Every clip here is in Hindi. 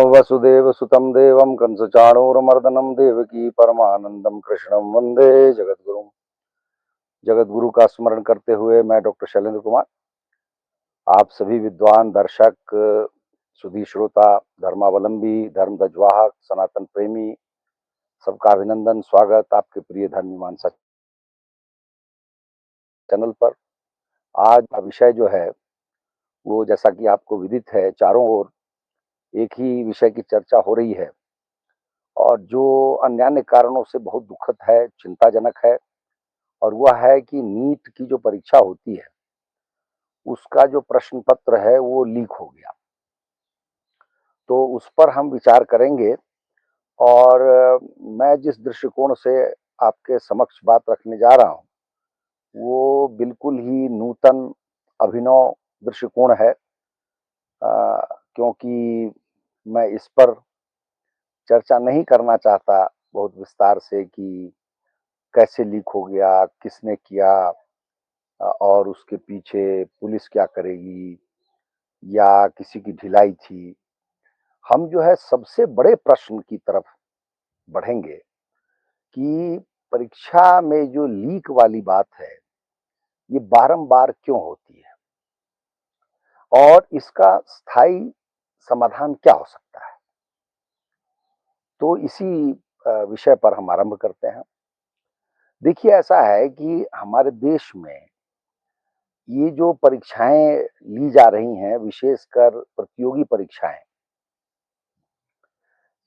वसुदेव सुतं देवं कंसचाणूरमर्दनं देवकी परमानंदम कृष्णं वंदे जगद्गुरुं। जगद्गुरु का स्मरण करते हुए मैं डॉक्टर शैलेंद्र कुमार आप सभी विद्वान दर्शक, सुधी श्रोता, धर्मावलंबी, धर्म ध्वजवाहक, सनातन प्रेमी सबका अभिनंदन, स्वागत आपके प्रिय धर्म मीमांसा चैनल पर। आज का विषय जो है वो, जैसा कि आपको विदित है, चारों ओर एक ही विषय की चर्चा हो रही है और जो अन्य अन्य कारणों से बहुत दुखद है, चिंताजनक है, और वह है कि नीट की जो परीक्षा होती है उसका जो प्रश्न पत्र है वो लीक हो गया। तो उस पर हम विचार करेंगे और मैं जिस दृष्टिकोण से आपके समक्ष बात रखने जा रहा हूँ वो बिल्कुल ही नूतन अभिनव दृष्टिकोण है, क्योंकि मैं इस पर चर्चा नहीं करना चाहता बहुत विस्तार से कि कैसे लीक हो गया, किसने किया, और उसके पीछे पुलिस क्या करेगी या किसी की ढिलाई थी। हम जो है सबसे बड़े प्रश्न की तरफ बढ़ेंगे कि परीक्षा में जो लीक वाली बात है ये बारंबार क्यों होती है और इसका स्थायी समाधान क्या हो सकता है। तो इसी विषय पर हम आरंभ करते हैं। देखिए, ऐसा है कि हमारे देश में ये जो परीक्षाएं ली जा रही हैं, विशेषकर प्रतियोगी परीक्षाएं,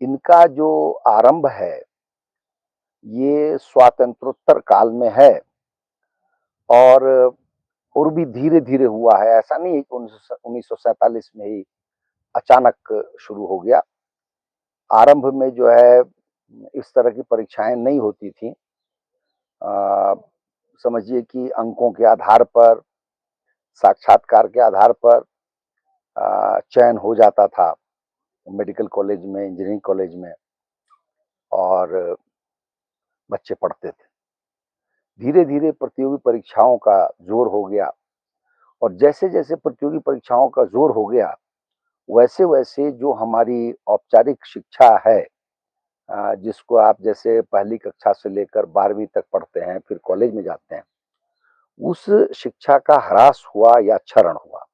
इनका जो आरंभ है ये स्वातंत्रोत्तर काल में है और भी धीरे-धीरे हुआ है। ऐसा नहीं है कि 1947 में ही अचानक शुरू हो गया। आरंभ में जो है इस तरह की परीक्षाएं नहीं होती थी। समझिए कि अंकों के आधार पर, साक्षात्कार के आधार पर चयन हो जाता था मेडिकल कॉलेज में, इंजीनियरिंग कॉलेज में, और बच्चे पढ़ते थे। धीरे-धीरे प्रतियोगी परीक्षाओं का जोर हो गया और जैसे-जैसे प्रतियोगी परीक्षाओं का जोर हो गया, वैसे-वैसे जो हमारी औपचारिक शिक्षा है, जिसको आप जैसे पहली कक्षा से लेकर 12वीं तक पढ़ते हैं, फिर कॉलेज में जाते हैं, उस शिक्षा का ह्रास हुआ या क्षरण हुआ।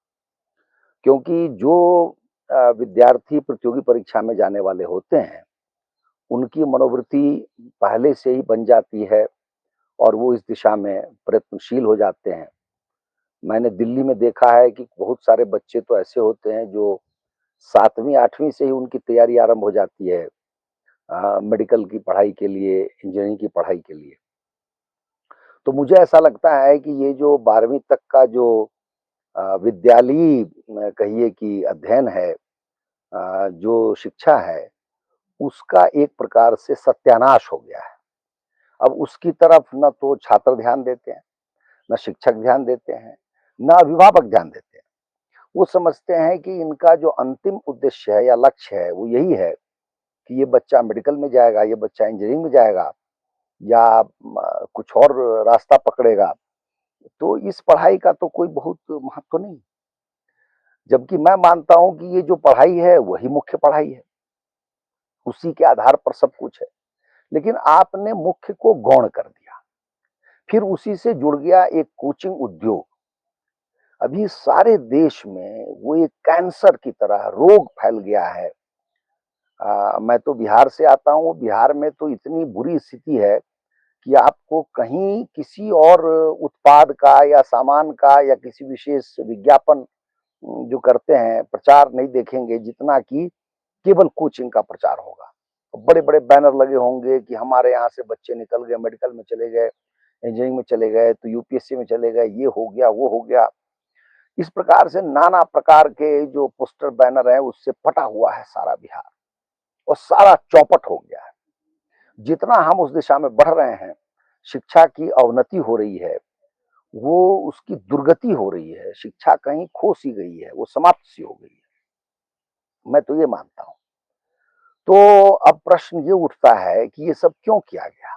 क्योंकि जो विद्यार्थी प्रतियोगी परीक्षा में जाने वाले होते हैं, उनकी मनोवृत्ति पहले से ही बन जाती है और वो इस दिशा में प्रयत्नशील हो जाते हैं। मैंने दिल्ली में देखा है कि बहुत सारे बच्चे तो ऐसे होते हैं जो 7वीं 8वीं से ही उनकी तैयारी आरंभ हो जाती है मेडिकल की पढ़ाई के लिए, इंजीनियरिंग की पढ़ाई के लिए। तो मुझे ऐसा लगता है कि ये जो 12वीं तक का जो विद्यालयी कहिए कि अध्ययन है, जो शिक्षा है, उसका एक प्रकार से सत्यानाश हो गया है। अब उसकी तरफ न तो छात्र ध्यान देते हैं, न शिक्षक ध्यान देते हैं, न अभिभावक ध्यान देते हैं। वो समझते हैं कि इनका जो अंतिम उद्देश्य है या लक्ष्य है वो यही है कि ये बच्चा मेडिकल में जाएगा, ये बच्चा इंजीनियरिंग में जाएगा या कुछ और रास्ता पकड़ेगा। तो इस पढ़ाई का तो कोई बहुत महत्व नहीं। जबकि मैं मानता हूं कि ये जो पढ़ाई है वही मुख्य पढ़ाई है, उसी के आधार पर सब कुछ है। लेकिन आपने मुख्य को गौण कर दिया, फिर उसी से जुड़ गया एक कोचिंग उद्योग। अभी सारे देश में वो एक कैंसर की तरह रोग फैल गया है। मैं तो बिहार से आता हूँ, बिहार में तो इतनी बुरी स्थिति है कि आपको कहीं किसी और उत्पाद का या सामान का या किसी विशेष विज्ञापन जो करते हैं, प्रचार नहीं देखेंगे, जितना कि केवल कोचिंग का प्रचार होगा। बड़े-बड़े बैनर लगे होंगे कि हमारे यहाँ से बच्चे निकल गए, मेडिकल में चले गए, इंजीनियरिंग में चले गए, तो यूपीएससी में चले गए, ये हो गया, वो हो गया। इस प्रकार से नाना प्रकार के जो पोस्टर बैनर हैं उससे पटा हुआ है सारा बिहार और सारा चौपट हो गया है। जितना हम उस दिशा में बढ़ रहे हैं, शिक्षा की अवनति हो रही है, वो उसकी दुर्गति हो रही है। शिक्षा कहीं खो सी गई है, वो समाप्त सी हो गई है। मैं तो ये मानता हूँ। तो अब प्रश्न ये उठता है कि ये सब क्यों किया गया?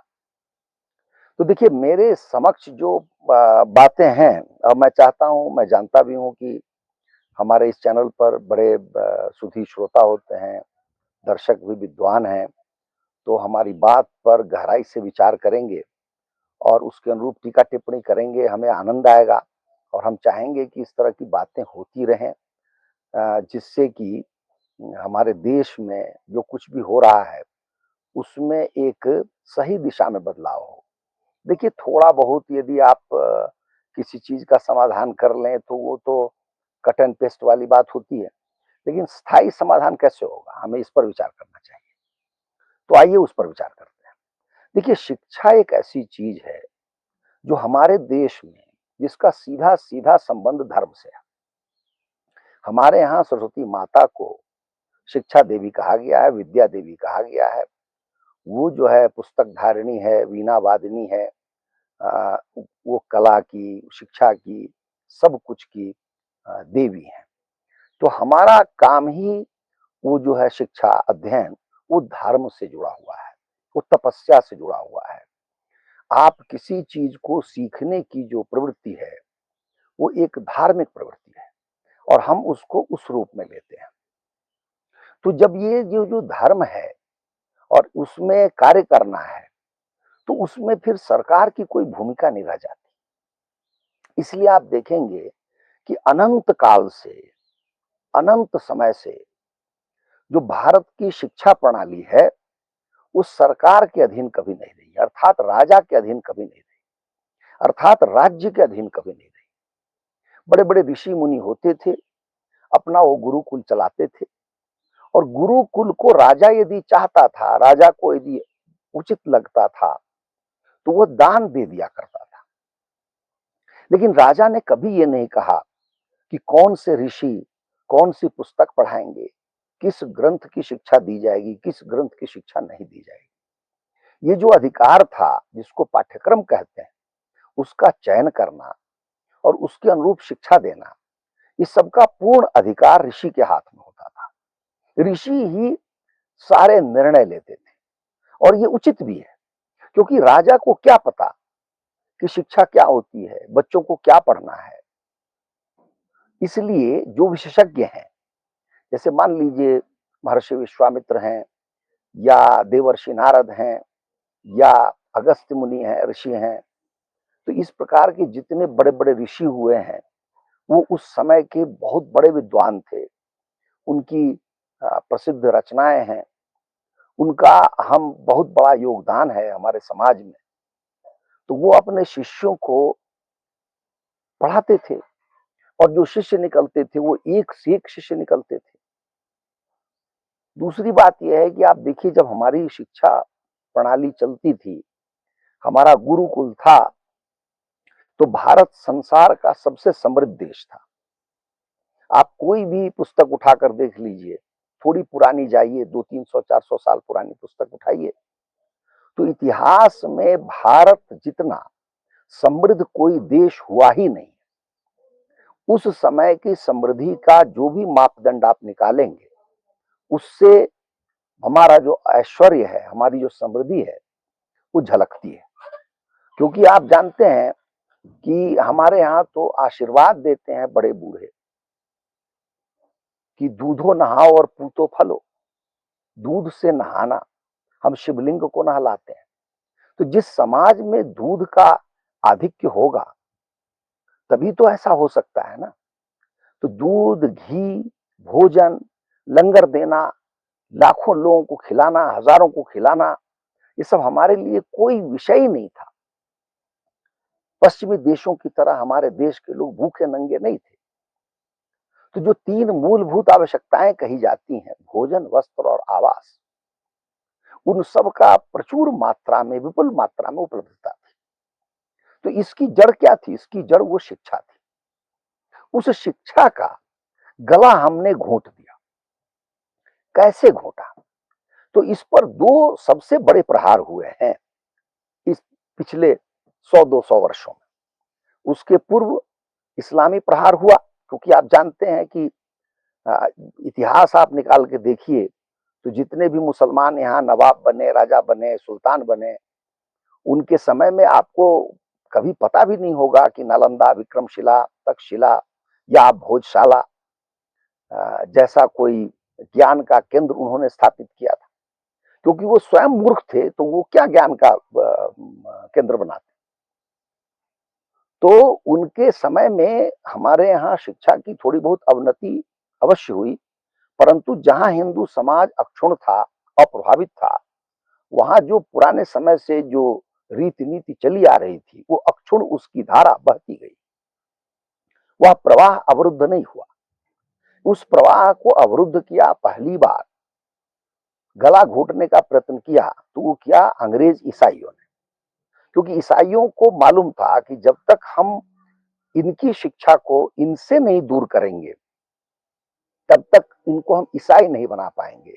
तो देखिए, मेरे समक्ष जो बातें हैं, अब मैं चाहता हूँ, मैं जानता भी हूँ कि हमारे इस चैनल पर बड़े सुधी श्रोता होते हैं, दर्शक भी विद्वान हैं, तो हमारी बात पर गहराई से विचार करेंगे और उसके अनुरूप टीका टिप्पणी करेंगे, हमें आनंद आएगा और हम चाहेंगे कि इस तरह की बातें होती रहें, जिससे कि हमारे देश में जो कुछ भी हो रहा है, उसमें एक सही दिशा में बदलाव हो। देखिए, थोड़ा बहुत यदि आप किसी चीज़ का समाधान कर लें, तो वो तो कट एंड पेस्ट वाली बात होती है, लेकिन स्थायी समाधान कैसे होगा? हमें इस पर विचार करना चाहिए। तो आइए उस पर विचार करते हैं। देखिए, शिक्षा एक ऐसी चीज़ है, जो हमारे देश में जिसका सीधा-सीधा संबंध धर्म से है। हमारे यहाँ सरस्वती माता को शिक्षा देवी कहा गया है, विद्या देवी कहा गया है। वो जो है पुस्तक धारिणी है, वीणा वादिनी है, अ, वो कला की, शिक्षा की, सब कुछ की देवी हैं। तो हमारा काम ही वो जो है शिक्षा, अध्ययन, वो धर्म से जुड़ा हुआ है, वो तपस्या से जुड़ा हुआ है। आप किसी चीज़ को सीखने की जो प्रवृत्ति है, वो एक धार्मिक प्रवृत्ति है और हम उसको उस रूप में लेते हैं। तो जब ये जो धर्म है और उसमें कार्य करना है, तो उसमें फिर सरकार की कोई भूमिका नहीं रह जाती। इसलिए आप देखेंगे कि अनंत काल से, अनंत समय से जो भारत की शिक्षा प्रणाली है, वो सरकार के अधीन कभी नहीं रही, अर्थात राजा के अधीन कभी नहीं रही, अर्थात राज्य के अधीन कभी नहीं रही। बड़े-बड़े ऋषि मुनि होते थे, अपना वो गुरुकुल चलाते थे और गुरुकुल को राजा यदि चाहता था, राजा को यदि उचित लगता था, तो वो दान दे दिया करता था। लेकिन राजा ने कभी ये नहीं कहा कि कौन से ऋषि कौन सी पुस्तक पढ़ाएंगे, किस ग्रंथ की शिक्षा दी जाएगी, किस ग्रंथ की शिक्षा नहीं दी जाएगी। ये जो अधिकार था, जिसको पाठ्यक्रम कहते हैं, उसका चयन करना और उसके अनुरूप शिक्षा देना, इस सबका पूर्ण अधिकार ऋषि के हाथ में होता था। ऋषि ही सारे निर्णय लेते थे और ये उचित भी है, क्योंकि राजा को क्या पता कि शिक्षा क्या होती है, बच्चों को क्या पढ़ना है। इसलिए जो विशेषज्ञ हैं, जैसे मान लीजिए महर्षि विश्वामित्र हैं या देवर्षि नारद हैं या अगस्त्य मुनि हैं, ऋषि हैं, तो इस प्रकार के जितने बड़े-बड़े ऋषि हुए हैं, वो उस समय के बहुत बड़े विद्वान थे। उनकी प्रसिद्ध रचनाएँ हैं, उनका हम बहुत बड़ा योगदान है हमारे समाज में। तो वो अपने शिष्यों को पढ़ाते थे और जो शिष्य निकलते थे, वो एक से एक शिष्य निकलते थे। दूसरी बात ये है कि आप देखिए, जब हमारी शिक्षा प्रणाली चलती थी, हमारा गुरुकुल था, तो भारत संसार का सबसे समृद्ध देश था। आप कोई भी पुस्तक उठाकर देख लीजिए, थोड़ी पुरानी जाइए, 200-300, 400 साल पुरानी पुस्तक उठाइए, तो इतिहास में भारत जितना समृद्ध कोई देश हुआ ही नहीं। उस समय की समृद्धि का जो भी मापदंड आप निकालेंगे, उससे हमारा जो ऐश्वर्य है, हमारी जो समृद्धि है, वो झलकती है। क्योंकि आप जानते हैं कि हमारे यहाँ तो आशीर्वाद देते हैं बड़े बूढ़े कि दूधो नहाओ और पूतो फलो। दूध से नहाना, हम शिवलिंग को नहलाते हैं। तो जिस समाज में दूध का आधिक्य होगा, तभी तो ऐसा हो सकता है ना। तो दूध, घी, भोजन, लंगर देना, लाखों लोगों को खिलाना, हजारों को खिलाना, ये सब हमारे लिए कोई विषय ही नहीं था। पश्चिमी देशों की तरह हमारे देश के लोग भूखे नंगे नहीं थे। तो जो 3 मूलभूत आवश्यकताएं कही जाती हैं, भोजन, वस्त्र और आवास, उन सब का प्रचुर मात्रा में, विपुल मात्रा में उपलब्धता थी। तो इसकी जड़ क्या थी? इसकी जड़ वो शिक्षा थी। उस शिक्षा का गला हमने घोंट दिया। कैसे घोंटा? तो इस पर 2 सबसे बड़े प्रहार हुए हैं इस पिछले 100-200 वर्षों में। उसके पूर्व इस्लामी प्रहार हुआ, क्योंकि आप जानते हैं कि अ, इतिहास आप निकाल के देखिए, तो जितने भी मुसलमान यहाँ नवाब बने, राजा बने, सुल्तान बने, उनके समय में आपको कभी पता भी नहीं होगा कि नालंदा, विक्रमशिला, तक्षशिला या भोजशाला जैसा कोई ज्ञान का केंद्र उन्होंने स्थापित किया था, क्योंकि वो स्वयं मूर्ख थे तो वो क्या ज्ञान का केंद्र बनाते। तो उनके समय में हमारे यहाँ शिक्षा की थोड़ी बहुत अवनति अवश्य हुई, परंतु जहां हिंदू समाज अक्षुण्ण था, अप्रभावित था, वहां जो पुराने समय से जो रीति नीति चली आ रही थी वो अक्षुण्ण उसकी धारा बहती गई, वह प्रवाह अवरुद्ध नहीं हुआ। उस प्रवाह को अवरुद्ध किया, पहली बार गला घोटने का प्रयत्न किया तो वो किया अंग्रेज ईसाइयों ने, क्योंकि ईसाइयों को मालूम था कि जब तक हम इनकी शिक्षा को इनसे नहीं दूर करेंगे तब तक इनको हम ईसाई नहीं बना पाएंगे,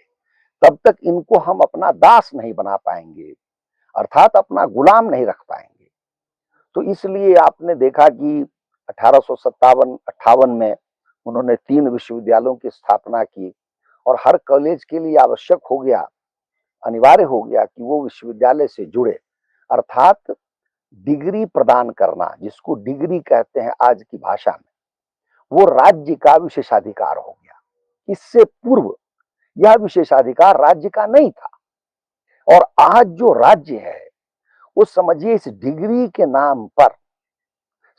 तब तक इनको हम अपना दास नहीं बना पाएंगे, अर्थात अपना गुलाम नहीं रख पाएंगे। तो इसलिए आपने देखा कि 1857-58 में उन्होंने 3 विश्वविद्यालयों की स्थापना की और हर कॉलेज के लिए आवश्यक हो गया, अनिवार्य हो गया कि वो विश्वविद्यालय से जुड़े, अर्थात डिग्री प्रदान करना, जिसको डिग्री कहते हैं आज की भाषा में, वो राज्य का विशेषाधिकार हो गया। इससे पूर्व यह विशेषाधिकार राज्य का नहीं था। और आज जो राज्य है वो समझिए इस डिग्री के नाम पर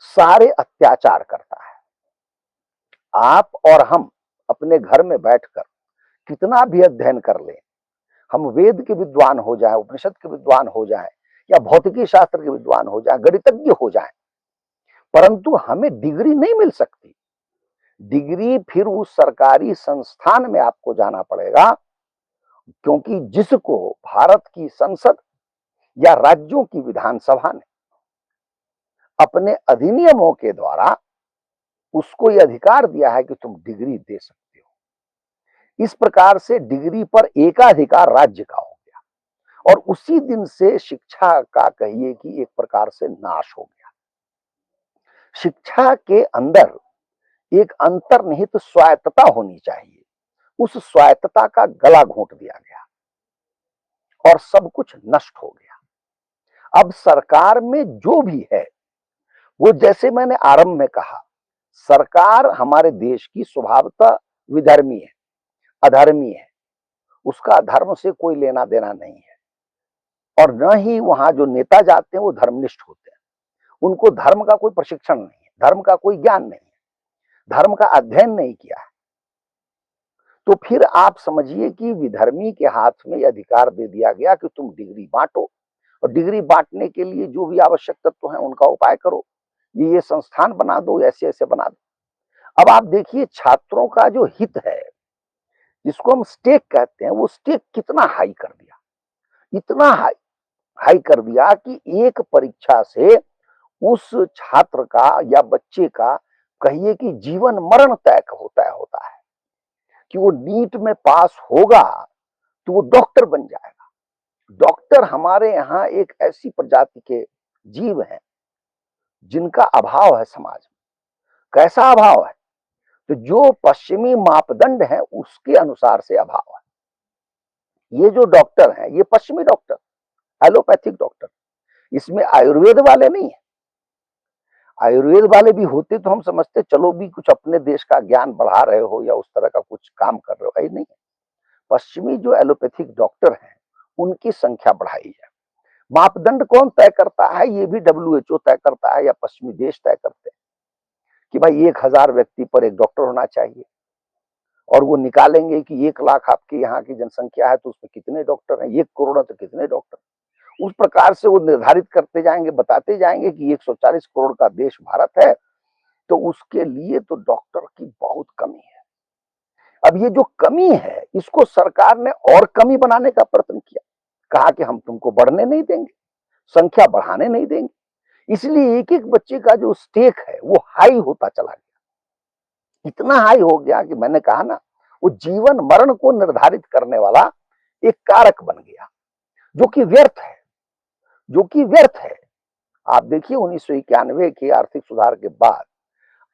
सारे अत्याचार करता है। आप और हम अपने घर में बैठकर कितना भी अध्ययन कर लें, हम वेद के विद्वान हो जाएं, उपनिषद के विद्वान हो जाएं, या भौतिकी शास्त्र के विद्वान हो जाएं, गणितज्ञ हो जाएं, परंतु हमें डिग्री नहीं मिल सकती। डिग्री फिर उस सरकारी संस्थान में आपको जाना पड़ेगा, क्योंकि जिसको भारत की संसद या राज्यों की विधानसभा ने अपने अधिनियमों के द्वारा उसको यह अधिकार दिया है कि तुम डिग्री दे सकते हो। इस प्रकार से डिग्री पर एकाधिकार राज्य का हो गया और उसी दिन से शिक्षा का कहिए कि एक प्रकार से नाश हो गया। शिक्षा के अंदर एक अंतर्निहित स्वायत्तता होनी चाहिए, उस स्वायत्तता का गला घोंट दिया गया और सब कुछ नष्ट हो गया। अब सरकार में जो भी है वो, जैसे मैंने आरंभ में कहा, सरकार हमारे देश की स्वभावतः विधर्मी है, अधर्मी है, उसका धर्म से कोई लेना देना नहीं है और न ही वहां जो नेता जाते हैं वो धर्मनिष्ठ होते हैं। उनको धर्म का कोई प्रशिक्षण नहीं है, धर्म का कोई ज्ञान नहीं है, धर्म का अध्ययन नहीं किया है। तो फिर आप समझिए कि विधर्मी के हाथ में यह अधिकार दे दिया गया कि तुम डिग्री बांटो और डिग्री बांटने के लिए जो भी आवश्यक तत्व हैं उनका उपाय करो, ये संस्थान बना दो, ऐसे ऐसे बना दो। अब आप देखिए छात्रों का जो हित है, जिसको हम स्टेक कहते हैं, वो स्टेक कितना हाई कर दिया, इतना हाई कर दिया कि एक परीक्षा से उस छात्र का या बच्चे का कहिए कि जीवन मरण तय होता है कि वो नीट में पास होगा तो वो डॉक्टर बन जाएगा। डॉक्टर हमारे यहाँ एक ऐसी प्रजाति के जीव हैं जिनका अभाव है समाज में। कैसा अभाव है? तो जो पश्चिमी मापदंड है उसके अनुसार से अभाव है। ये जो डॉक्टर हैं ये पश्चिमी डॉक्टर, एलोपैथिक डॉक्टर, इसमें आयुर्वेद वाले नहीं है। आयुर्वेद वाले भी होते तो हम समझते चलो भी कुछ अपने देश का ज्ञान बढ़ा रहे हो या उस तरह का कुछ काम कर रहे हो, ऐसा नहीं है। पश्चिमी जो एलोपैथिक डॉक्टर हैं उनकी संख्या बढ़ाई है। मापदंड कौन तय करता है? ये भी WHO तय करता है या पश्चिमी देश तय करते हैं कि भाई 1000 व्यक्ति पर एक डॉक्टर होना चाहिए और वो निकालेंगे कि 1 लाख आपके यहाँ की जनसंख्या है तो उसमें कितने डॉक्टर हैं, 1 करोड़ है तो कितने डॉक्टर। उस प्रकार से वो निर्धारित करते जाएंगे, बताते जाएंगे कि 140 करोड़ का देश भारत है तो उसके लिए तो डॉक्टर की बहुत कमी है। अब ये जो कमी है इसको सरकार ने और कमी बनाने का प्रयत्न किया, कहा कि हम तुमको बढ़ने नहीं देंगे, संख्या बढ़ाने नहीं देंगे। इसलिए एक एक बच्चे का जो स्टेक है वो हाई होता चला गया, इतना हाई हो गया कि मैंने कहा ना, वो जीवन मरण को निर्धारित करने वाला एक कारक बन गया, जो कि व्यर्थ है, जो कि व्यर्थ है। आप देखिए 1991 के आर्थिक सुधार के बाद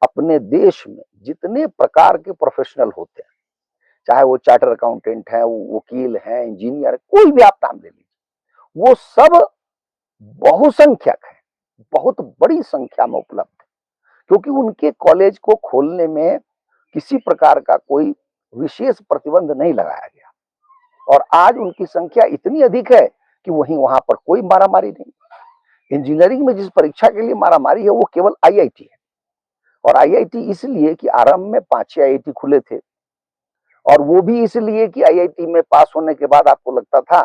अपने देश में जितने प्रकार के प्रोफेशनल होते हैं, चाहे वो चार्टर अकाउंटेंट है, वो वकील है, इंजीनियर, कोई भी आप नाम ले लीजिए, वो सब बहुसंख्यक है, बहुत बड़ी संख्या में उपलब्ध है, क्योंकि उनके कॉलेज को खोलने में किसी प्रकार का कोई विशेष प्रतिबंध नहीं लगाया गया और आज उनकी संख्या इतनी अधिक है कि वहीं वहां पर कोई मारामारी नहीं। इंजीनियरिंग में जिस परीक्षा के लिए मारामारी है वो केवल आईआईटी है, और आईआईटी इसलिए कि आरंभ में 5-6 आईआईटी खुले थे, और वो भी इसलिए कि आईआईटी में पास होने के बाद आपको लगता था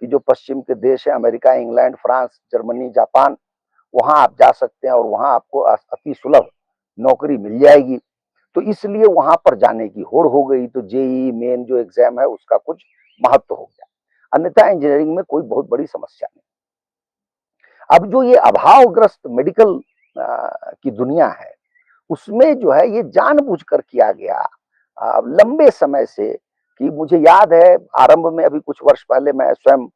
कि जो पश्चिम के देश है, America, England, France, Germany, Japan, वहां आप जा सकते हैं और वहां आपको अति सुलभ नौकरी मिल जाएगी। तो इसलिए वहां पर जाने की होड़ हो गई। तो जेईई मेन जो एग्जाम है उसका कुछ महत्व हो गया, अन्यथा इंजीनियरिंग में कोई बहुत बड़ी समस्या नहीं। अब जो ये अभावग्रस्त मेडिकल की दुनिया है, उसमें जो है ये जानबूझकर किया गया लंबे समय से, कि मुझे याद है आरंभ में, अभी कुछ वर्ष पहले मैं स्वयं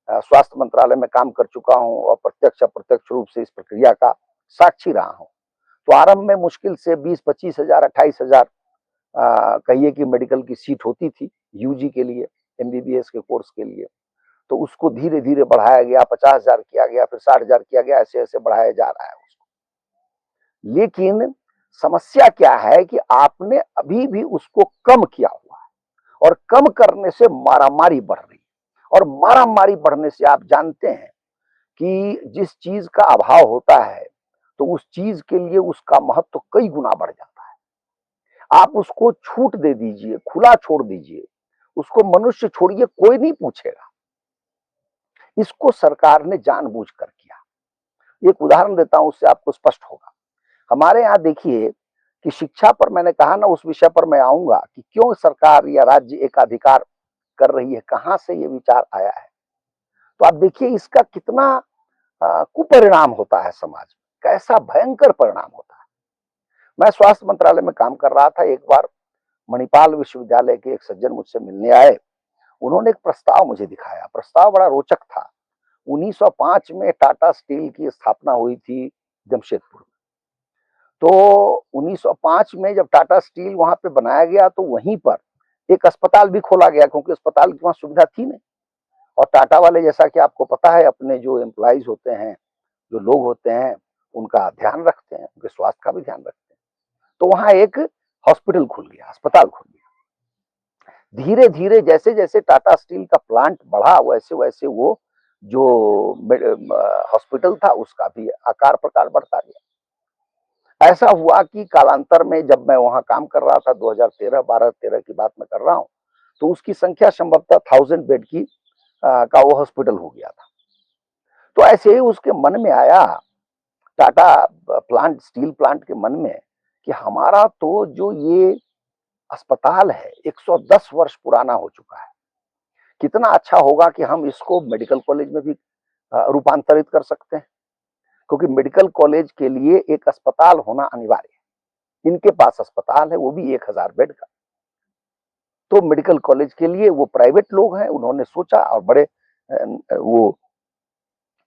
स्वास्थ्य मंत्रालय में काम कर चुका हूं और प्रत्यक्ष अप्रत्यक्ष रूप से इस प्रक्रिया का साक्षी रहा हूं। तो आरंभ में मुश्किल से 20-25 हजार, 28 हजार कहिए कि मेडिकल की सीट होती थी यूजी के लिए, एमबीबीएस के कोर्स के लिए। तो उसको धीरे धीरे बढ़ाया गया, 50,000 किया गया, फिर 60,000 किया गया, ऐसे ऐसे बढ़ाया जा रहा है उसको। लेकिन समस्या क्या है कि आपने अभी भी उसको कम किया हुआ है, और कम करने से मारामारी बढ़ रही है, और मारामारी बढ़ने से आप जानते हैं कि जिस चीज का अभाव होता है तो उस चीज के लिए उसका महत्व कई गुना बढ़ जाता है। आप उसको छूट दे दीजिए, खुला छोड़ दीजिए, उसको मनुष्य छोड़िए, कोई नहीं पूछेगा। इसको सरकार ने जानबूझकर किया। एक उदाहरण देता हूं, उससे आपको स्पष्ट होगा। हमारे यहाँ देखिए कि शिक्षा पर, मैंने कहा ना, उस विषय पर मैं आऊंगा कि क्यों सरकार या राज्य एकाधिकार कर रही है, कहां से ये विचार आया है। तो आप देखिए इसका कितना कुपरिणाम होता है समाज में, कैसा भयंकर परिणाम होता है। मैं स्वास्थ्य मंत्रालय में काम कर रहा था, एक बार मणिपाल विश्वविद्यालय के एक सज्जन मुझसे मिलने आए। उन्होंने एक प्रस्ताव मुझे दिखाया, प्रस्ताव बड़ा रोचक था। 1905 में टाटा स्टील की स्थापना हुई थी जमशेदपुर में। तो 1905 में जब टाटा स्टील वहां पे बनाया गया तो वहीं पर एक अस्पताल भी खोला गया, क्योंकि अस्पताल की वहां सुविधा थी नहीं। और टाटा वाले, जैसा कि आपको पता है, अपने जो एम्प्लॉइज होते हैं, जो लोग होते हैं, उनका ध्यान रखते हैं, उनके स्वास्थ्य का भी ध्यान रखते हैं। तो वहां एक हॉस्पिटल खुल गया, अस्पताल खुल गया। धीरे धीरे जैसे जैसे टाटा स्टील का प्लांट बढ़ा, वैसे वैसे वो जो हॉस्पिटल था उसका भी आकार प्रकार बढ़ता गया। ऐसा हुआ कि कालांतर में, जब मैं वहां काम कर रहा था, 2013, 12-13 की बात मैं कर रहा हूं, तो उसकी संख्या संभवतः 1000 बेड की का वो हॉस्पिटल हो गया था। तो ऐसे ही उसके मन में आया, टाटा प्लांट, स्टील प्लांट के मन में, कि हमारा तो जो ये अस्पताल है 110 वर्ष पुराना हो चुका है, कितना अच्छा होगा कि हम इसको मेडिकल कॉलेज में भी रूपांतरित कर सकते हैं, क्योंकि मेडिकल कॉलेज के लिए एक अस्पताल होना अनिवार्य है। इनके पास अस्पताल है, वो भी 1000 बेड का। तो मेडिकल कॉलेज के लिए, वो प्राइवेट लोग हैं, उन्होंने सोचा, और बड़े वो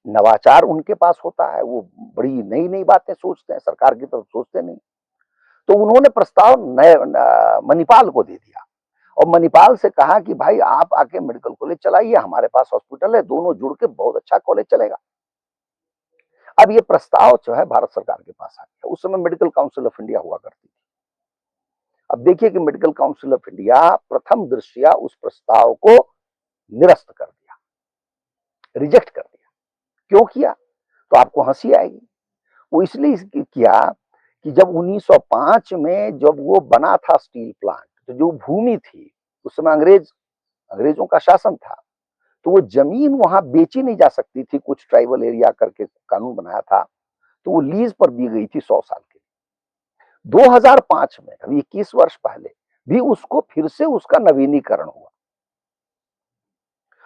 नवाचार उनके पास होता है, वो बड़ी नई नई बातें सोचते हैं, सरकार की तरफ सोचते नहीं। तो उन्होंने प्रस्ताव नए मणिपाल को दे दिया, और मणिपाल से कहा कि भाई आप आके मेडिकल कॉलेज चलाइए, हमारे पास हॉस्पिटल है, दोनों जुड़ के बहुत अच्छा कॉलेज चलेगा। अब ये प्रस्ताव जो है भारत सरकार के पास आ गया। उस समय मेडिकल काउंसिल ऑफ इंडिया हुआ करती थी। अब देखिए कि मेडिकल काउंसिल ऑफ इंडिया प्रथम दृष्टया उस प्रस्ताव को निरस्त कर दिया, रिजेक्ट कर दिया। क्यों किया? तो आपको हंसी आएगी। वो इसलिए किया कि जब 1905 में जब वो बना था स्टील प्लांट, तो जो भूमि थी, उस समय अंग्रेजों का शासन था, तो वो जमीन वहां बेची नहीं जा सकती थी, कुछ ट्राइबल एरिया करके कानून बनाया था, तो वो लीज पर दी गई थी 100 साल के लिए। 2005 में, अभी 21 वर्ष पहले भी उसको फिर से उसका नवीनीकरण हुआ,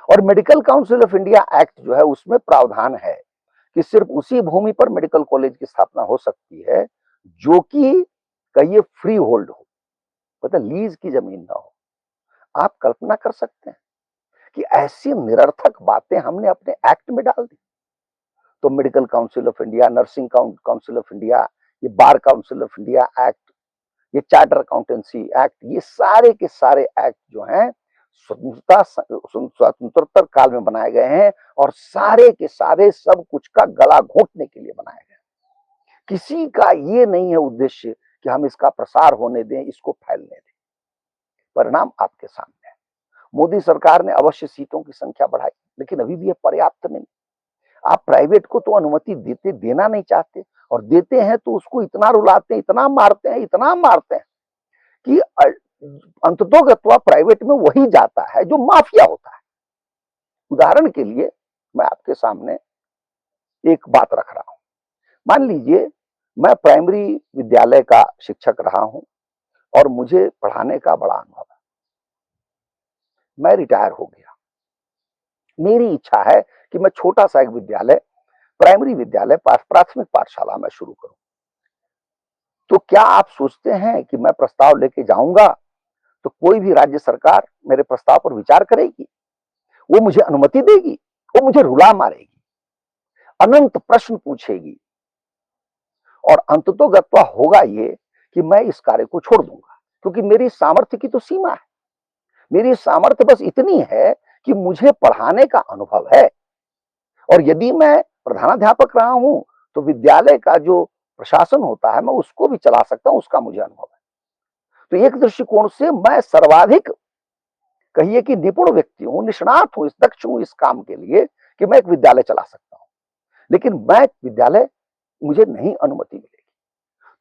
और medical council of India act जो है उसमें प्रावधान है कि सिर्फ उसी भूमि पर मेडिकल कॉलेज की स्थापना हो सकती है जो कि कहिए फ्री होल्ड हो, मतलब लीज की जमीन ना हो। आप कल्पना कर सकते हैं कि ऐसी निरर्थक बातें हमने अपने एक्ट में डाल दी। तो medical council of India, nursing council of India, ये bar council of India act, ये चार्टर अकाउंटेंसी एक्ट, ये सारे के सारे एक्ट जो हैं स्वतंत्रता काल में बनाए गए हैं, और सारे के सारे सब कुछ का गला घोंटने के लिए बनाए गए। किसी का ये नहीं है उद्देश्य कि हम इसका प्रसार होने दें, इसको फैलने दें। परिणाम आपके सामने है। मोदी सरकार ने अवश्य सीटों की संख्या बढ़ाई, लेकिन अभी भी यह पर्याप्त नहीं। आप प्राइवेट को तो अनुमति देना नहीं चाहते, और देते हैं तो उसको इतना रुलाते हैं, इतना मारते हैं, इतना मारते हैं कि अंततोगत्वा प्राइवेट में वही जाता है जो माफिया होता है। उदाहरण के लिए मैं आपके सामने एक बात रख रहा हूं। मान लीजिए मैं प्राइमरी विद्यालय का शिक्षक रहा हूं और मुझे पढ़ाने का बड़ा अनुभव है। मैं रिटायर हो गया। मेरी इच्छा है कि मैं छोटा सा एक विद्यालय, प्राइमरी विद्यालय, प्राथमिक पाठशाला में शुरू करूं। तो क्या आप सोचते हैं कि मैं प्रस्ताव लेके जाऊंगा तो कोई भी राज्य सरकार मेरे प्रस्ताव पर विचार करेगी? वो मुझे अनुमति देगी? वो मुझे रुला मारेगी, अनंत प्रश्न पूछेगी, और अंततोगत्वा होगा ये कि मैं इस कार्य को छोड़ दूंगा, क्योंकि मेरी सामर्थ्य की तो सीमा है। मेरी सामर्थ्य बस इतनी है कि मुझे पढ़ाने का अनुभव है, और यदि मैं प्रधानाध्यापक रहा हूं तो विद्यालय का जो प्रशासन होता है मैं उसको भी चला सकता हूं, उसका मुझे अनुभव है। तो एक दृष्टिकोण से मैं सर्वाधिक, कहिए कि निपुण व्यक्ति हूं, निष्णात हूं, दक्ष हूं इस काम के लिए कि मैं एक विद्यालय चला सकता हूं। लेकिन मैं विद्यालय, मुझे नहीं अनुमति मिलेगी।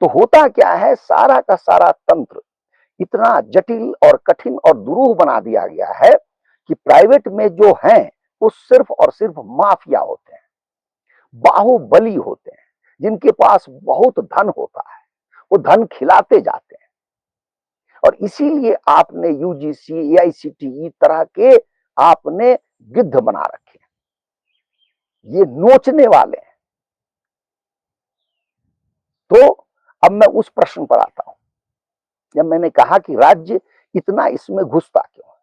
तो होता क्या है, सारा का सारा तंत्र इतना जटिल और कठिन और दुरूह बना दिया गया है कि प्राइवेट में जो हैं वो सिर्फ और सिर्फ माफिया होते हैं, बाहुबली होते हैं, जिनके पास बहुत धन होता है, वो धन खिलाते जाते हैं। और इसीलिए आपने यूजीसी, एआईसीटीई तरह के आपने गिद्ध बना रखे हैं, ये नोचने वाले हैं। तो अब मैं उस प्रश्न पर आता हूं, जब मैंने कहा कि राज्य इतना इसमें घुसता क्यों है,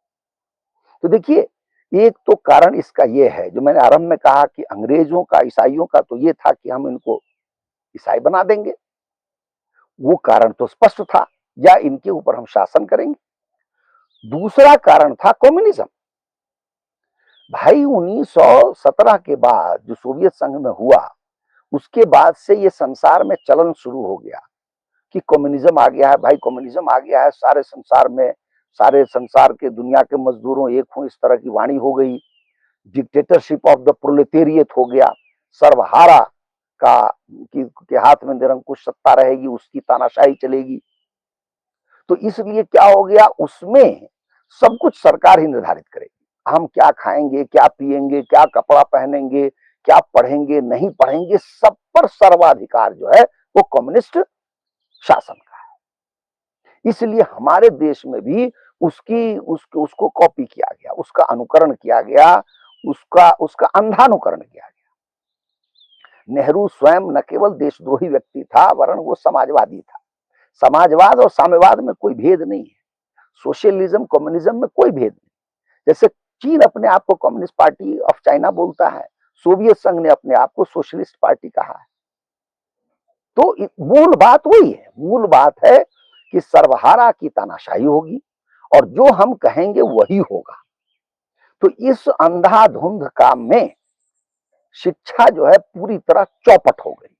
तो देखिए, एक तो कारण इसका यह है, जो मैंने आरंभ में कहा कि अंग्रेजों का, ईसाइयों का तो यह था कि हम इनको ईसाई बना देंगे। वो कारण तो स्पष्ट था, या इनके ऊपर हम शासन करेंगे। दूसरा कारण था कम्युनिज्म। भाई 1917 के बाद जो सोवियत संघ में हुआ, उसके बाद से ये संसार में चलन शुरू हो गया कि कम्युनिज्म आ गया है। भाई कम्युनिज्म आ गया है, सारे संसार में, सारे संसार के दुनिया के मजदूरों एक हों, इस तरह की वाणी हो गई। डिक्टेटरशिप ऑफ द प्रोलेटेरिएट हो गया, सर्वहारा का के हाथ में निरंकुश सत्ता रहेगी, उसकी तानाशाही चलेगी। तो इसलिए क्या हो गया, उसमें सब कुछ सरकार ही निर्धारित करेगी। हम क्या खाएंगे, क्या पिएंगे, क्या कपड़ा पहनेंगे, क्या पढ़ेंगे, नहीं पढ़ेंगे, सब पर सर्वाधिकार जो है वो कम्युनिस्ट शासन का है। इसलिए हमारे देश में भी उसको कॉपी किया गया, उसका अनुकरण किया गया, उसका उसका अंधानुकरण किया गया। नेहरू स्वयं न केवल देशद्रोही व्यक्ति था, वरन वो समाजवादी था। समाजवाद और साम्यवाद में कोई भेद नहीं है, सोशलिज्म कम्युनिज्म में कोई भेद नहीं। जैसे चीन अपने आप को कम्युनिस्ट पार्टी ऑफ चाइना बोलता है, सोवियत संघ ने अपने आप को सोशलिस्ट पार्टी कहा है। तो मूल बात वही है, मूल बात है कि सर्वहारा की तानाशाही होगी और जो हम कहेंगे वही होगा। तो इस अंधाधुंध काम में शिक्षा जो है पूरी तरह चौपट हो गई।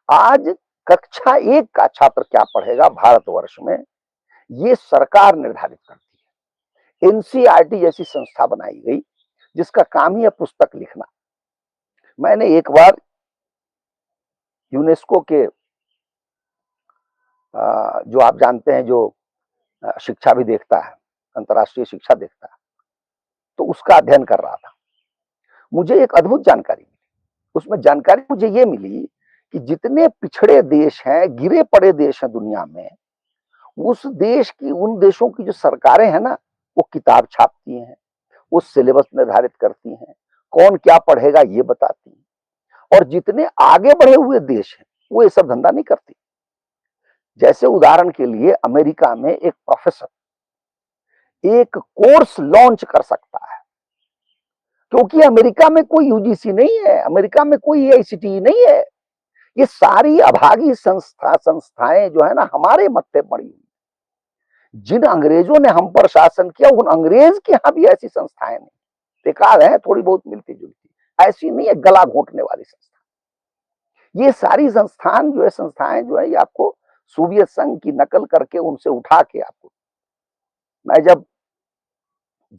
आज कक्षा 1 का छात्र क्या पढ़ेगा भारतवर्ष में, ये सरकार निर्धारित करती है। एनसीईआरटी जैसी संस्था बनाई गई जिसका काम ही है पुस्तक लिखना। मैंने एक बार यूनेस्को के जो आप जानते हैं, जो शिक्षा भी देखता है, अंतर्राष्ट्रीय शिक्षा देखता है, तो उसका अध्ययन कर रहा था। मुझे एक अद्भुत जानकारी मिली। उसमें जानकारी मुझे ये मिली कि जितने पिछड़े देश हैं, गिरे पड़े देश हैं दुनिया में, उस देश की, उन देशों की जो सरकारें हैं ना, वो किताब छापती हैं, वो सिलेबस निर्धारित करती हैं, कौन क्या पढ़ेगा ये बताती हैं। और जितने आगे बढ़े हुए देश हैं वो ये सब धंधा नहीं करती। जैसे उदाहरण के लिए अमेरिका में एक प्रोफेसर एक कोर्स लॉन्च कर सकता है, क्योंकि अमेरिका में कोई यूजीसी नहीं है, अमेरिका में कोई एआईसीटीई नहीं है। ये सारी अभागी संस्थाएं जो है ना, हमारे मत्थे पड़ी हुई। जिन अंग्रेजों ने हम पर शासन किया, उन अंग्रेज के यहां भी ऐसी संस्थाएं नहीं, बेकार है, थोड़ी बहुत मिलती जुलती, ऐसी नहीं है गला घोंटने वाली संस्था। ये सारी संस्थाएं जो है ये आपको सोवियत संघ की नकल करके, उनसे उठा के आपको मैं जब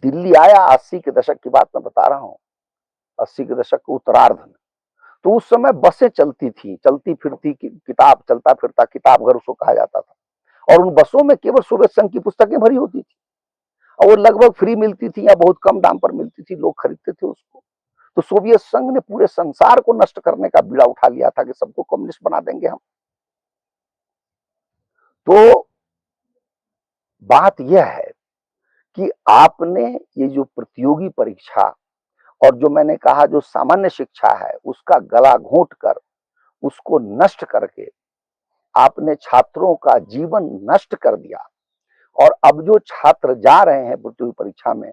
दिल्ली आया 80 के दशक की बात मैं बता रहा हूँ, 80 के दशक के उत्तरार्ध में, तो उस समय बसें चलती थी, चलती फिरती किताब, चलता फिरता किताब घर उसको कहा जाता था, और उन बसों में केवल सोवियत संघ की पुस्तकें भरी होती थी, और वो लगभग फ्री मिलती थी या बहुत कम दाम पर मिलती थी, लोग खरीदते थे उसको। तो सोवियत संघ ने पूरे संसार को नष्ट करने का बीड़ा उठा लिया था कि सबको कम्युनिस्ट बना देंगे हम। तो बात यह है कि आपने ये जो प्रतियोगी परीक्षा और जो मैंने कहा जो सामान्य शिक्षा है उसका गला घोंट कर उसको नष्ट करके आपने छात्रों का जीवन नष्ट कर दिया। और अब जो छात्र जा रहे हैं प्रतियोगी परीक्षा में,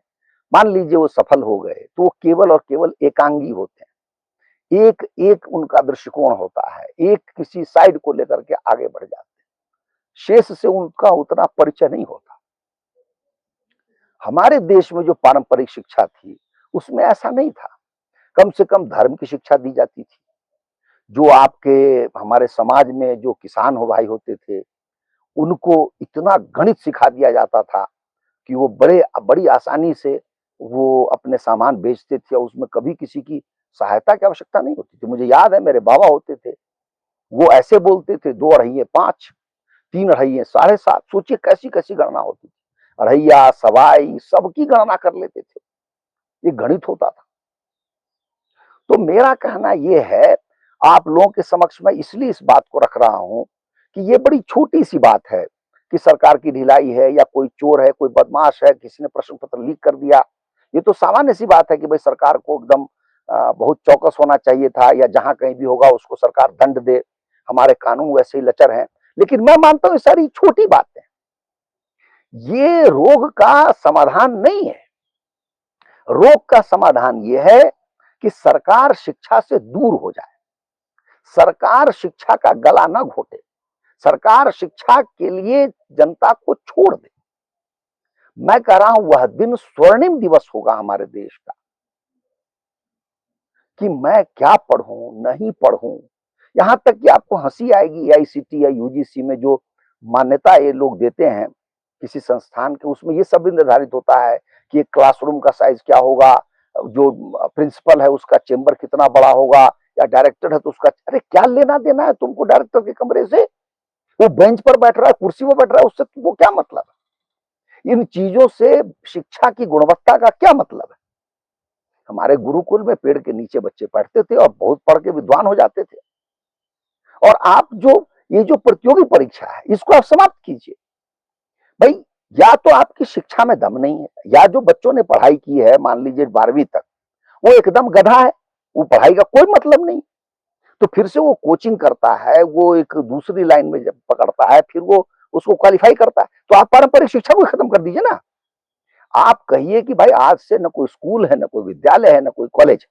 मान लीजिए वो सफल हो गए, तो वो केवल और केवल एकांगी होते हैं, एक एक उनका दृष्टिकोण होता है, एक किसी साइड को लेकर के आगे बढ़ जाते हैं, शेष से उनका उतना परिचय नहीं होता। हमारे देश में जो पारंपरिक शिक्षा थी उसमें ऐसा नहीं था, कम से कम धर्म की शिक्षा दी जाती थी। जो आपके हमारे समाज में जो किसान हो भाई होते थे, उनको इतना गणित सिखा दिया जाता था कि वो बड़ी आसानी से वो अपने सामान बेचते थे और उसमें कभी किसी की सहायता की आवश्यकता नहीं होती थी। मुझे याद है मेरे बाबा होते थे, वो ऐसे बोलते थे 2 अढ़ैये 5, 3 अढ़ैये 7.5, सोचिए कैसी कैसी गणना होती थी, अढ़ैया सवाई सबकी गणना कर लेते थे, ये गणित होता था। तो मेरा कहना ये है, आप लोगों के समक्ष मैं इसलिए इस बात को रख रहा हूं कि ये बड़ी छोटी सी बात है कि सरकार की ढिलाई है या कोई चोर है, कोई बदमाश है, किसी ने प्रश्न पत्र लीक कर दिया। ये तो सामान्य सी बात है कि भाई सरकार को एकदम बहुत चौकस होना चाहिए था, या जहां कहीं भी होगा उसको सरकार दंड दे, हमारे कानून वैसे ही लचर हैं। लेकिन मैं मानता हूं ये सारी छोटी बातें, ये रोग का समाधान नहीं है। रोग का समाधान ये है कि सरकार शिक्षा से दूर हो जाए, सरकार शिक्षा का गला न घोटे, सरकार शिक्षा के लिए जनता को छोड़ दे। मैं कह रहा हूं वह दिन स्वर्णिम दिवस होगा हमारे देश का, कि मैं क्या पढ़ूं नहीं पढ़ूं। यहां तक कि आपको हंसी आएगी, एआईसीटी या यूजीसी में जो मान्यता ये लोग देते हैं किसी संस्थान के, उसमें ये सब भी निर्धारित होता है कि क्लासरूम का साइज क्या होगा, जो प्रिंसिपल है उसका चेंबर कितना बड़ा होगा, या डायरेक्टर है तो उसका, अरे क्या लेना देना है तुमको डायरेक्टर के कमरे से? वो बेंच पर बैठ रहा है, कुर्सी पर बैठ रहा है, उससे तुमको क्या मतलब है? इन चीजों से शिक्षा की गुणवत्ता का क्या मतलब है? हमारे गुरुकुल में पेड़ के नीचे बच्चे पढ़ते थे और बहुत पढ़ के विद्वान हो जाते थे। और आप जो ये जो प्रतियोगी परीक्षा है इसको आप समाप्त कीजिए। भाई, या तो आपकी शिक्षा में दम नहीं है, या जो बच्चों ने पढ़ाई की है मान लीजिए 12वीं तक, वो एकदम गधा है, वो पढ़ाई का कोई मतलब नहीं। तो फिर से वो कोचिंग करता है, वो एक दूसरी लाइन में जब पकड़ता है, फिर वो उसको क्वालिफाई करता है। तो आप पारंपरिक शिक्षा को खत्म कर दीजिए ना। आप कहिए कि भाई आज से न कोई स्कूल है, न कोई विद्यालय है, न कोई कॉलेज,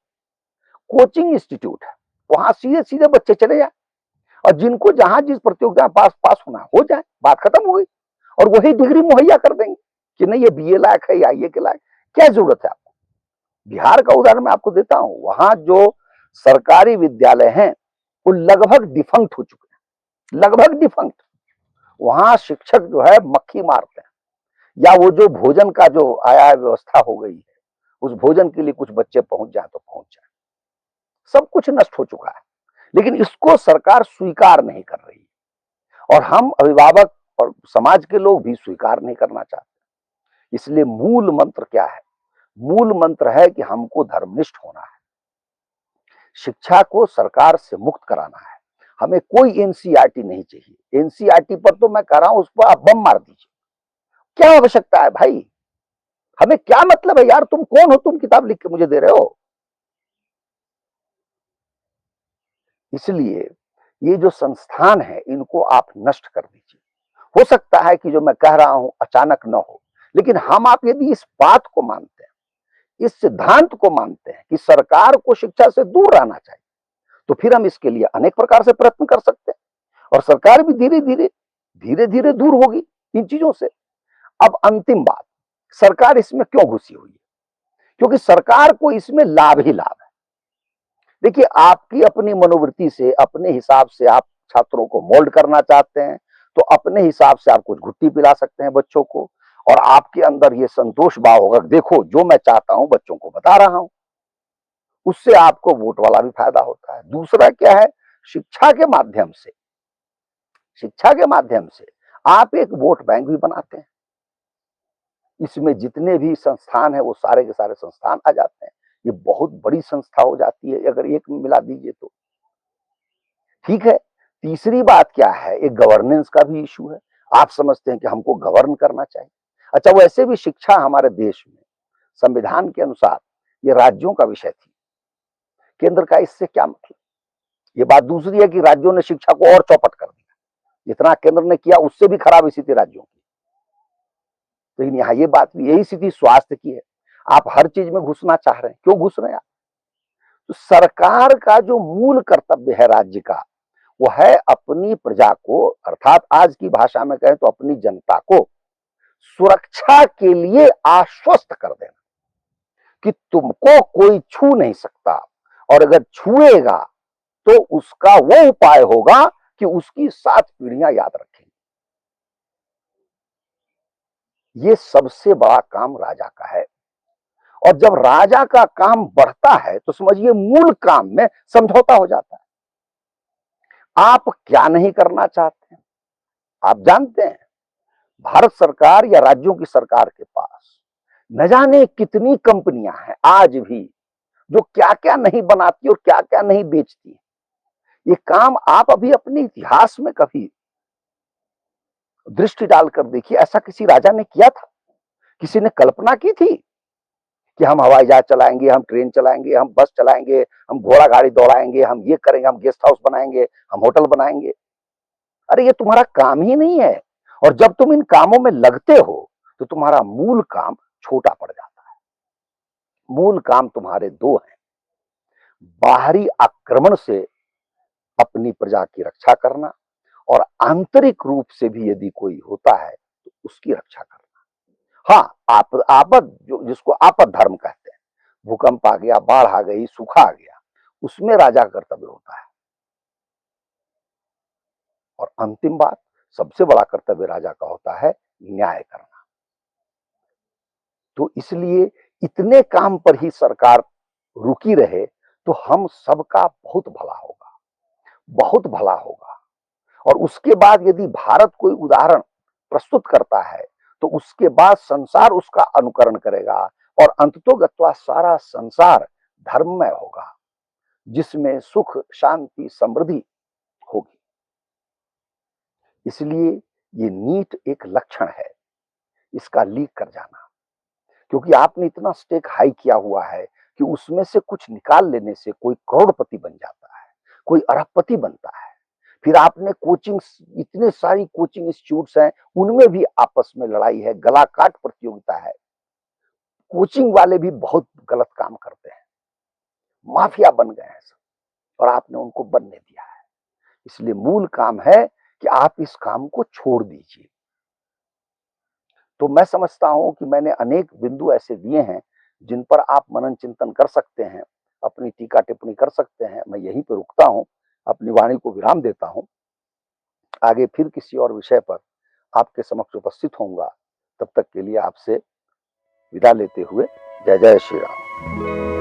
कोचिंग इंस्टीट्यूट है, वहां सीधे सीधे बच्चे चले जाए और जिनको जहां जिस प्रतियोगिता में पास पास होना हो जाए, बात खत्म हो गई। और वही डिग्री मुहैया कर देंगे कि नहीं ये बीए लायक है या ये के लायक, क्या जरूरत है आपको? बिहार का उदाहरण मैं आपको देता हूं, वहां जो सरकारी विद्यालय हैं वो लगभग डिफंक्ट हो चुके हैं, लगभग डिफंक्ट। वहां शिक्षक जो है मक्खी मारते हैं, या वो जो भोजन का जो आया व्यवस्था हो गई है, उस भोजन के लिए कुछ बच्चे पहुंच जाए तो पहुंच जाए, सब कुछ नष्ट हो चुका है। लेकिन इसको सरकार स्वीकार नहीं कर रही, और हम अभिभावक और समाज के लोग भी स्वीकार नहीं करना चाहते। इसलिए मूल मंत्र क्या है? मूल मंत्र है कि हमको धर्मनिष्ठ होना है, शिक्षा को सरकार से मुक्त कराना है। हमें कोई एनसीईआरटी नहीं चाहिए। एनसीईआरटी पर तो मैं कह रहा हूं उस पर आप बम मार दीजिए, क्या आवश्यकता है भाई? हमें क्या मतलब है यार, तुम कौन हो, तुम किताब लिख के मुझे दे रहे हो? इसलिए ये जो संस्थान है इनको आप नष्ट कर दीजिए। हो सकता है कि जो मैं कह रहा हूं अचानक न हो, लेकिन हम आप यदि इस बात को मानते हैं, इस सिद्धांत को मानते हैं कि सरकार को शिक्षा से दूर रहना चाहिए, तो फिर हम इसके लिए अनेक प्रकार से प्रयत्न कर सकते हैं, और सरकार भी धीरे धीरे दूर होगी इन चीजों से। अब अंतिम बात, सरकार इसमें क्यों घुसी हुई है? क्योंकि सरकार को इसमें लाभ ही लाभ है। देखिए, आपकी अपनी मनोवृत्ति से, अपने हिसाब से आप छात्रों को मोल्ड करना चाहते हैं, तो अपने हिसाब से आप कुछ घुट्टी पिला सकते हैं बच्चों को, और आपके अंदर ये संतोष भाव होगा, देखो जो मैं चाहता हूं बच्चों को बता रहा हूं, उससे आपको वोट वाला भी फायदा होता है। दूसरा क्या है, शिक्षा के माध्यम से, शिक्षा के माध्यम से आप एक वोट बैंक भी बनाते हैं। इसमें जितने भी संस्थान है वो सारे के सारे संस्थान आ जाते हैं। ये बहुत बड़ी संस्था हो जाती है अगर एक में मिला दीजिए तो। ठीक है, तीसरी बात क्या है, एक गवर्नेंस का भी इशू है। आप समझते हैं कि हमको गवर्न करना चाहिए। अच्छा, वैसे भी शिक्षा हमारे देश में संविधान के अनुसार ये राज्यों का विषय थी, केंद्र का इससे क्या मतलब। ये बात दूसरी है कि राज्यों ने शिक्षा को और चौपट कर दिया, जितना केंद्र ने किया उससे भी खराब स्थिति राज्यों की। लेकिन यहाँ ये बात भी, यही स्थिति स्वास्थ्य की है। आप हर चीज में घुसना चाह रहे हैं, क्यों घुस रहे हैं आप? तो सरकार का जो मूल कर्तव्य है राज्य का, वो है अपनी प्रजा को, अर्थात आज की भाषा में कहें तो अपनी जनता को सुरक्षा के लिए आश्वस्त कर देना कि तुमको कोई छू नहीं सकता, और अगर छुएगा तो उसका वो उपाय होगा कि उसकी 7 पीढ़ियां याद रखेंगी। ये सबसे बड़ा काम राजा का है। और जब राजा का काम बढ़ता है तो समझिए मूल काम में समझौता हो जाता है। आप क्या नहीं करना चाहते हैं? आप जानते हैं, भारत सरकार या राज्यों की सरकार के पास न जाने कितनी कंपनियां हैं आज भी जो क्या क्या नहीं बनाती और क्या क्या नहीं बेचती। ये काम आप अभी अपने इतिहास में कभी दृष्टि डालकर देखिए, ऐसा किसी राजा ने किया था? किसी ने कल्पना की थी कि हम हवाई जहाज चलाएंगे, हम ट्रेन चलाएंगे, हम बस चलाएंगे, हम घोड़ा गाड़ी दौड़ाएंगे, हम ये करेंगे, हम गेस्ट हाउस बनाएंगे, हम होटल बनाएंगे? अरे ये तुम्हारा काम ही नहीं है। और जब तुम इन कामों में लगते हो तो तुम्हारा मूल काम छोटा पड़ जाता है। मूल काम तुम्हारे दो हैं, बाहरी आक्रमण से अपनी प्रजा की रक्षा करना, और आंतरिक रूप से भी यदि कोई होता है तो उसकी रक्षा करना। हाँ, आपद जो जिसको आपद धर्म कहते हैं, भूकंप आ गया, बाढ़ आ गई, सूखा आ गया, उसमें राजा का कर्तव्य होता है। और अंतिम बात, सबसे बड़ा कर्तव्य राजा का होता है न्याय करना। तो इसलिए इतने काम पर ही सरकार रुकी रहे तो हम सबका बहुत भला होगा, बहुत भला होगा। और उसके बाद यदि भारत कोई उदाहरण प्रस्तुत करता है तो उसके बाद संसार उसका अनुकरण करेगा, और अंततोगत्वा सारा संसार धर्ममय होगा, जिसमें सुख, शांति, समृद्धि होगी। इसलिए ये नीट एक लक्षण है, इसका लीक कर जाना, क्योंकि आपने इतना स्टेक हाई किया हुआ है कि उसमें से कुछ निकाल लेने से कोई करोड़पति बन जाता है, कोई अरबपति बनता है। फिर आपने कोचिंग, इतने सारी कोचिंग इंस्टीट्यूट्स हैं, उनमें भी आपस में लड़ाई है, गला काट प्रतियोगिता है। कोचिंग वाले भी बहुत गलत काम करते हैं, माफिया बन गए हैं सब, और आपने उनको बनने दिया है। इसलिए मूल काम है कि आप इस काम को छोड़ दीजिए। तो मैं समझता हूं कि मैंने अनेक बिंदु ऐसे दिए हैं जिन पर आप मनन चिंतन कर सकते हैं, अपनी टीका टिप्पणी कर सकते हैं। मैं यहीं पर रुकता हूं, अपनी वाणी को विराम देता हूं। आगे फिर किसी और विषय पर आपके समक्ष उपस्थित होऊंगा। तब तक के लिए आपसे विदा लेते हुए जय जय श्री राम।